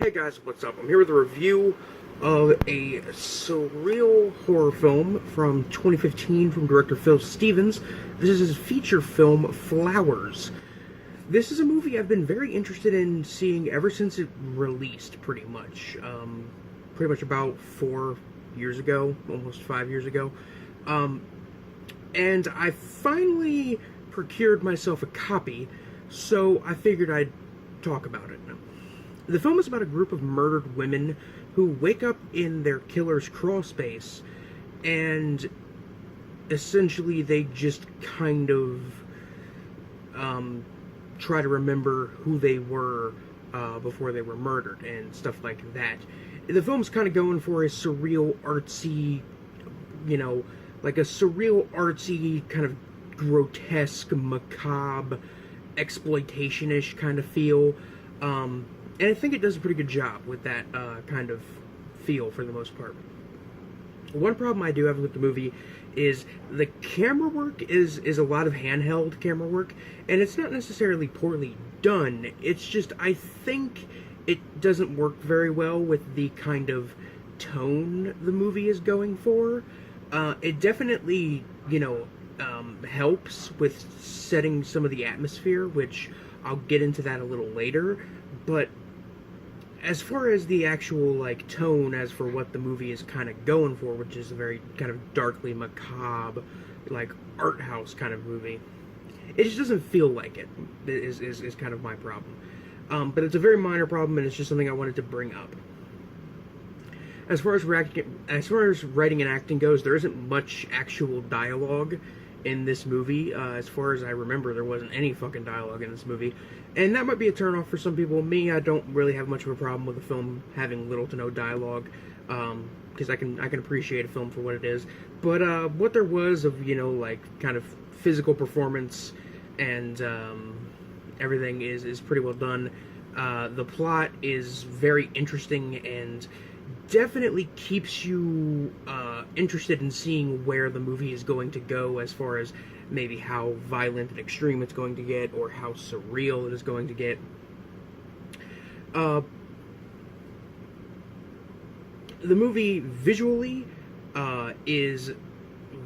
Hey guys, what's up? I'm here with a review of a surreal horror film from 2015 from director Phil Stevens. This is his feature film, Flowers. This is a movie I've been very interested in seeing ever since it released, pretty much. Pretty much about 4 years ago, almost 5 years ago. And I finally procured myself a copy, so I figured I'd talk about it now. The film is about a group of murdered women who wake up in their killer's crawl space, and essentially they just kind of try to remember who they were before they were murdered and stuff like that. The film's kind of going for a surreal, artsy, like a surreal, artsy, kind of grotesque, macabre, exploitation-ish kind of feel. And I think it does a pretty good job with that kind of feel for the most part. One problem I do have with the movie is the camera work is a lot of handheld camera work, and it's not necessarily poorly done. It's just, I think it doesn't work very well with the kind of tone the movie is going for. It definitely, helps with setting some of the atmosphere, which I'll get into that a little later, but as far as the actual, tone as for what the movie is kind of going for, which is a very kind of darkly macabre, art house kind of movie, it just doesn't feel like it, is kind of my problem. But it's a very minor problem, and it's just something I wanted to bring up. As far as writing and acting goes, there isn't much actual dialogue in this movie. As far as I remember, there wasn't any fucking dialogue in this movie, and that might be a turnoff for some people. Me, I don't really have much of a problem with a film having little to no dialogue, because I can appreciate a film for what it is. But what there was of kind of physical performance and everything is pretty well done. The plot is very interesting and definitely keeps you interested in seeing where the movie is going to go, as far as maybe how violent and extreme it's going to get, or how surreal it is going to get. The movie visually is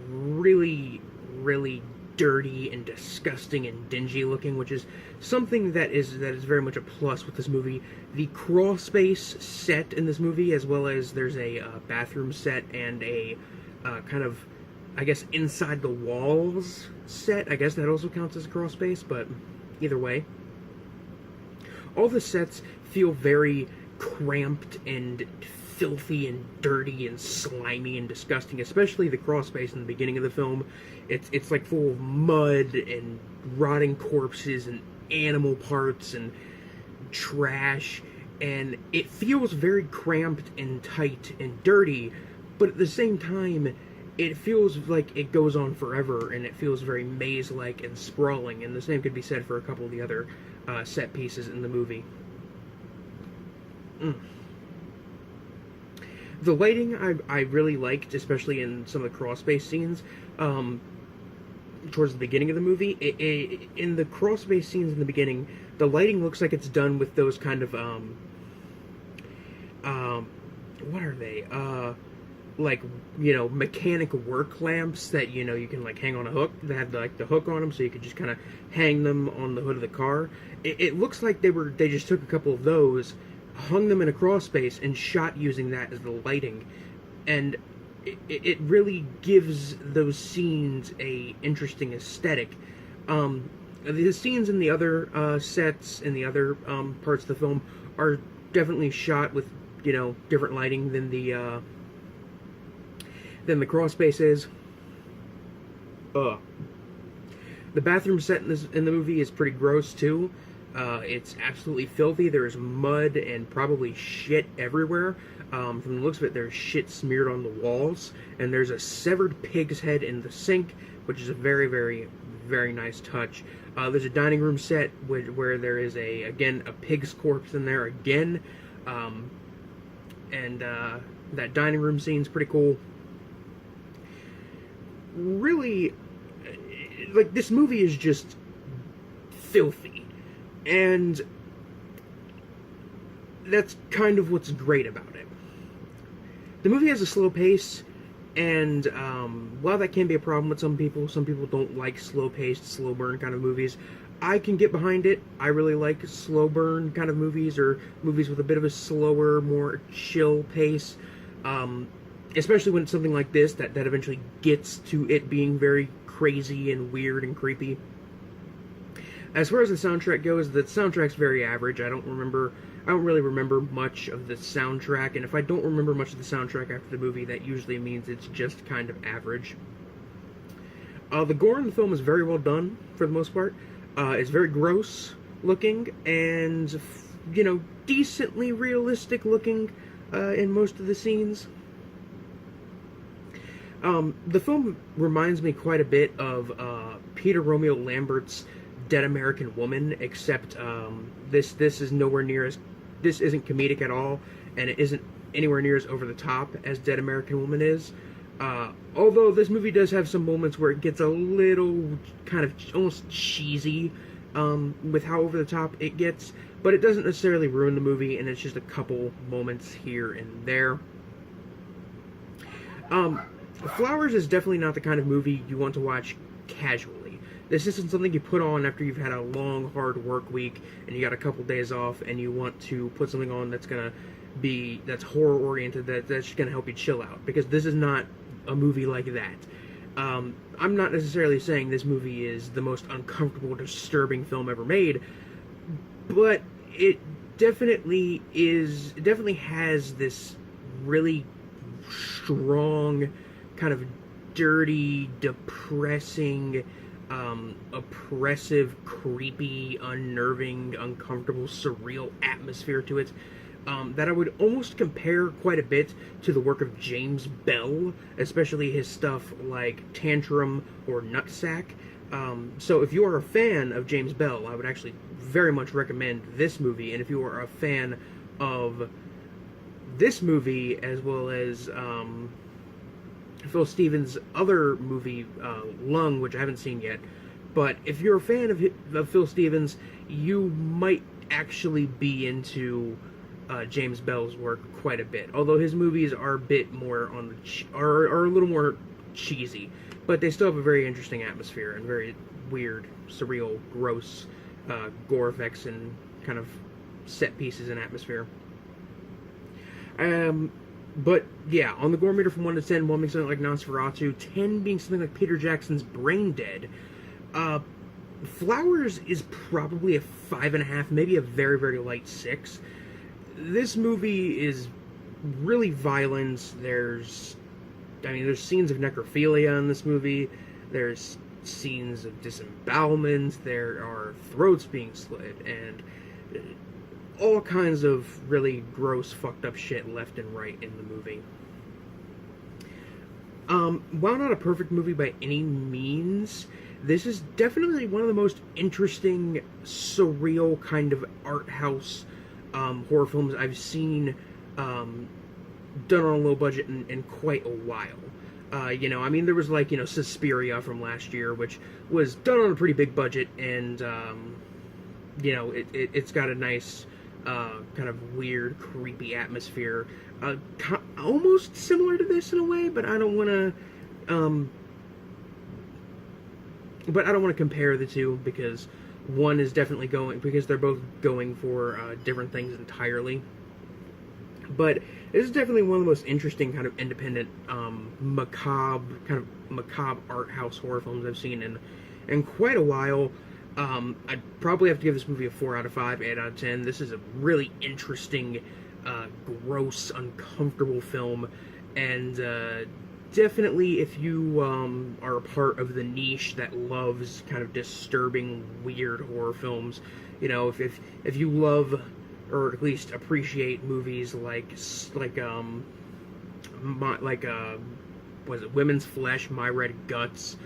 really, really dirty and disgusting and dingy looking, which is something that is very much a plus with this movie. The crawl space set in this movie, as well as there's a bathroom set and a kind of, I guess, inside the walls set. I guess that also counts as a crawl space, but either way, all the sets feel very cramped and filthy and dirty and slimy and disgusting, especially the crawl space in the beginning of the film. It's like full of mud and rotting corpses and animal parts and trash, and it feels very cramped and tight and dirty, but at the same time it feels like it goes on forever, and it feels very maze-like and sprawling, and the same could be said for a couple of the other set pieces in the movie. The lighting I really liked, especially in some of the crawl space scenes towards the beginning of the movie. In the crawl space scenes in the beginning, the lighting looks like it's done with those kind of what are they? Mechanic work lamps that you can hang on a hook. They have the hook on them, so you could just kind of hang them on the hood of the car. It looks like they just took a couple of those, hung them in a crawl space, and shot using that as the lighting, and it really gives those scenes a interesting aesthetic. The scenes in the other sets in the other parts of the film are definitely shot with different lighting than the crawl space is. The bathroom set in the movie is pretty gross too. It's absolutely filthy. There's mud and probably shit everywhere. From the looks of it, there's shit smeared on the walls, and there's a severed pig's head in the sink, which is a very, very, very nice touch. There's a dining room set where there is again a pig's corpse in there again, and that dining room scene's pretty cool. Really, this movie is just filthy. And that's kind of what's great about it. The movie has a slow pace, and while that can be a problem with some people don't like slow-paced, slow burn kind of movies. I can get behind it. I really like slow burn kind of movies, or movies with a bit of a slower, more chill pace. Especially when it's something like this that eventually gets to it being very crazy and weird and creepy. As far as the soundtrack goes, the soundtrack's very average. I don't really remember much of the soundtrack, and if I don't remember much of the soundtrack after the movie, that usually means it's just kind of average. The gore in the film is very well done, for the most part. It's very gross looking, and, decently realistic looking in most of the scenes. The film reminds me quite a bit of Peter Romeo Lambert's Dead American Woman, except this isn't comedic at all, and it isn't anywhere near as over the top as Dead American Woman is. Although this movie does have some moments where it gets a little kind of almost cheesy with how over the top it gets, but it doesn't necessarily ruin the movie, and it's just a couple moments here and there. Flowers is definitely not the kind of movie you want to watch casually. This isn't something you put on after you've had a long, hard work week and you got a couple days off and you want to put something on that's horror oriented, that's just gonna help you chill out. Because this is not a movie like that. I'm not necessarily saying this movie is the most uncomfortable, disturbing film ever made, but it definitely is. It definitely has this really strong, kind of dirty, depressing, oppressive, creepy, unnerving, uncomfortable, surreal atmosphere to it that I would almost compare quite a bit to the work of James Bell, especially his stuff like Tantrum or Nutsack. So if you are a fan of James Bell, I would actually very much recommend this movie, and if you are a fan of this movie as well as Phil Stevens' other movie, Lung, which I haven't seen yet. But if you're a fan of Phil Stevens, you might actually be into James Bell's work quite a bit. Although his movies are a bit more are a little more cheesy, but they still have a very interesting atmosphere and very weird, surreal, gross gore effects and kind of set pieces and atmosphere. But yeah, on the gore meter from 1 to 10, 1 being something like Nosferatu, 10 being something like Peter Jackson's Brain Dead, Flowers is probably a 5.5, maybe a very, very light 6. This movie is really violent. There's scenes of necrophilia in this movie. There's scenes of disembowelment. There are throats being slit, and all kinds of really gross, fucked up shit left and right in the movie. While not a perfect movie by any means, this is definitely one of the most interesting, surreal kind of art house horror films I've seen done on a low budget in quite a while. There was Suspiria from last year, which was done on a pretty big budget, and it's got a nice kind of weird, creepy atmosphere, almost similar to this in a way, but I don't want to compare the two, because one is definitely because they're both going for different things entirely. But this is definitely one of the most interesting kind of independent, macabre art house horror films I've seen in quite a while. I'd probably have to give this movie a 4 out of 5, 8 out of 10. This is a really interesting, gross, uncomfortable film, and definitely if you are a part of the niche that loves kind of disturbing, weird horror films, if you love or at least appreciate movies like Women's Flesh, My Red Guts,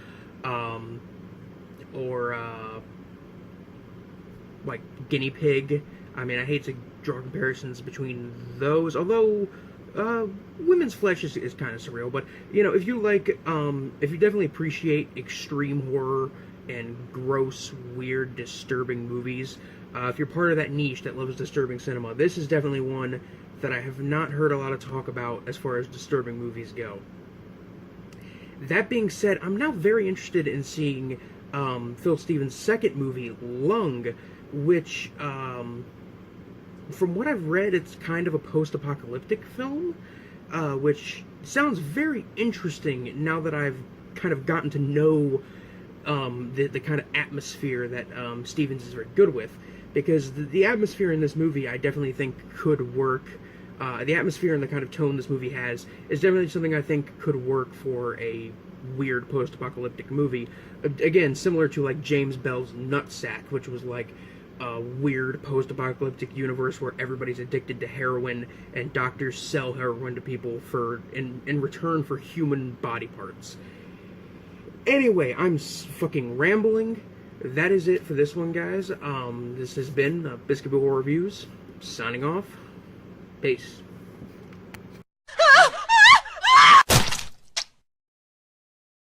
or like Guinea Pig. I hate to draw comparisons between those, although Women's Flesh is kind of surreal. But if you definitely appreciate extreme horror and gross, weird, disturbing movies, If you're part of that niche that loves disturbing cinema, this is definitely one that I have not heard a lot of talk about as far as disturbing movies go. That being said, I'm now very interested in seeing Phil Stevens' second movie, Lung, which, from what I've read, it's kind of a post-apocalyptic film, which sounds very interesting now that I've kind of gotten to know the kind of atmosphere that Stevens is very good with. Because the atmosphere in this movie, I definitely think could work. The atmosphere and the kind of tone this movie has is definitely something I think could work for a weird post-apocalyptic movie. Again, similar to like James Bell's Nutsack, which was like a weird post-apocalyptic universe where everybody's addicted to heroin and doctors sell heroin to people in return for human body parts. Anyway, I'm fucking rambling. That is it for this one, guys. This has been Biscuit Bowl Reviews. Signing off. Peace.